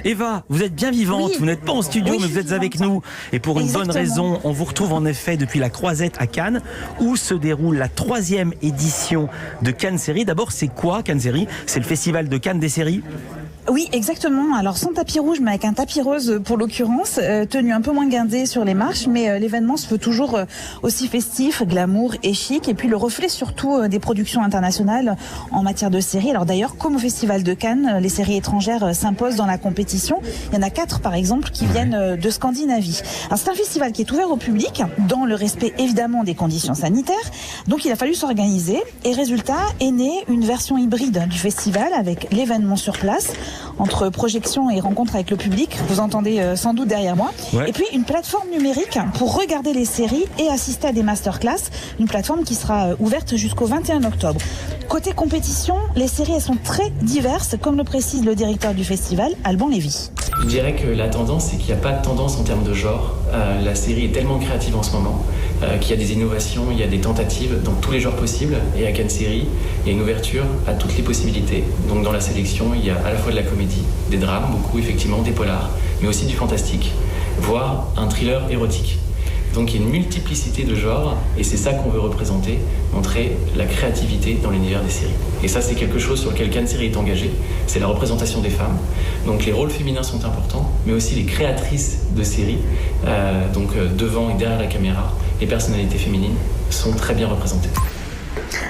Eva, vous êtes bien vivante, Oui. vous n'êtes pas en studio, Oui, mais je vous suis êtes avec vivante. nous. Et pour une bonne Exactement. raison, on vous retrouve en effet depuis la Croisette à Cannes, où se déroule la 3e édition de Cannes Série. D'abord, c'est quoi Cannes Série? C'est le festival de Cannes des séries. Oui, exactement. Alors sans tapis rouge, mais avec un tapis rose pour l'occurrence, tenu un peu moins guindé sur les marches, mais l'événement se veut toujours aussi festif, glamour et chic, et puis le reflet surtout des productions internationales en matière de séries. Alors d'ailleurs, comme au Festival de Cannes, les séries étrangères s'imposent dans la compétition. Il y en a 4 par exemple qui viennent de Scandinavie. Alors c'est un festival qui est ouvert au public, dans le respect évidemment des conditions sanitaires. Donc il a fallu s'organiser, et résultat est née une version hybride du festival avec l'événement sur place, entre projection et rencontre avec le public, vous entendez sans doute derrière moi, Ouais. et puis une plateforme numérique pour regarder les séries et assister à des masterclass, une plateforme qui sera ouverte jusqu'au 21 octobre. Côté compétition, les séries elles sont très diverses, comme le précise le directeur du festival, Alban Lévy. Je dirais que la tendance, c'est qu'il n'y a pas de tendance en termes de genre. La série est tellement créative en ce moment qu'il y a des innovations, il y a des tentatives dans tous les genres possibles. Et à Cannes Série, il y a une ouverture à toutes les possibilités. Donc dans la sélection, il y a à la fois de la comédie, des drames, beaucoup effectivement, des polars, mais aussi du fantastique, voire un thriller érotique. Donc il y a une multiplicité de genres et c'est ça qu'on veut représenter, montrer la créativité dans l'univers des séries. Et ça c'est quelque chose sur lequel Cannes Série est engagé, c'est la représentation des femmes. Donc les rôles féminins sont importants, mais aussi les créatrices de séries, devant et derrière la caméra, les personnalités féminines sont très bien représentées.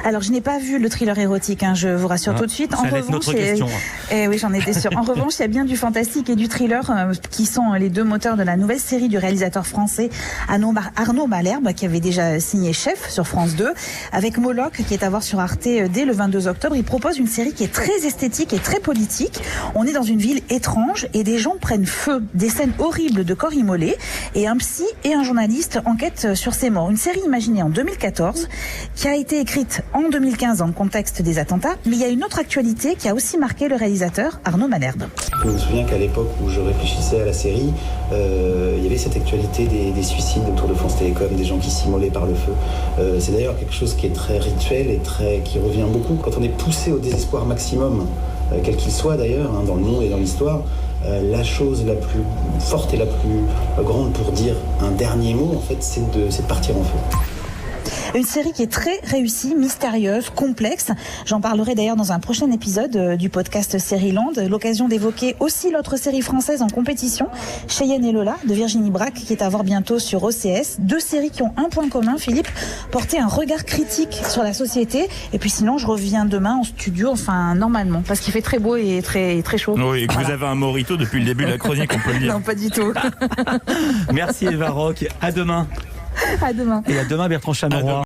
Alors, je n'ai pas vu le thriller érotique, je vous rassure tout de suite. Ça allait être notre question. Oui, j'en étais sûre. En revanche, il y a bien du fantastique et du thriller qui sont les deux moteurs de la nouvelle série du réalisateur français Arnaud Malherbe, qui avait déjà signé Chef sur France 2, avec Moloch, qui est à voir sur Arte dès le 22 octobre. Il propose une série qui est très esthétique et très politique. On est dans une ville étrange et des gens prennent feu. Des scènes horribles de corps immolés et un psy et un journaliste enquêtent sur ces morts. Une série imaginée en 2014 qui a été écrite en 2015 dans le contexte des attentats, mais il y a une autre actualité qui a aussi marqué le réalisateur Arnaud Malherbe. Je me souviens qu'à l'époque où je réfléchissais à la série, il y avait cette actualité des suicides autour de France Télécom, des gens qui s'immolaient par le feu. C'est d'ailleurs quelque chose qui est très rituel et qui revient beaucoup. Quand on est poussé au désespoir maximum, quel qu'il soit d'ailleurs, dans le monde et dans l'histoire, la chose la plus forte et la plus grande pour dire un dernier mot, en fait, c'est de partir en feu. Une série qui est très réussie, mystérieuse, complexe. J'en parlerai d'ailleurs dans un prochain épisode du podcast Sérieland. L'occasion d'évoquer aussi l'autre série française en compétition, Cheyenne et Lola, de Virginie Brac, qui est à voir bientôt sur OCS. 2 séries qui ont un point commun, Philippe, porter un regard critique sur la société. Et puis sinon, je reviens demain en studio, normalement, parce qu'il fait très beau et très, très chaud. Oui, et que Voilà. vous avez un morito depuis le début de la chronique, on peut le dire. Non, pas du tout. Merci Eva Rock, à demain. À demain. Et à demain Bertrand Chameroy.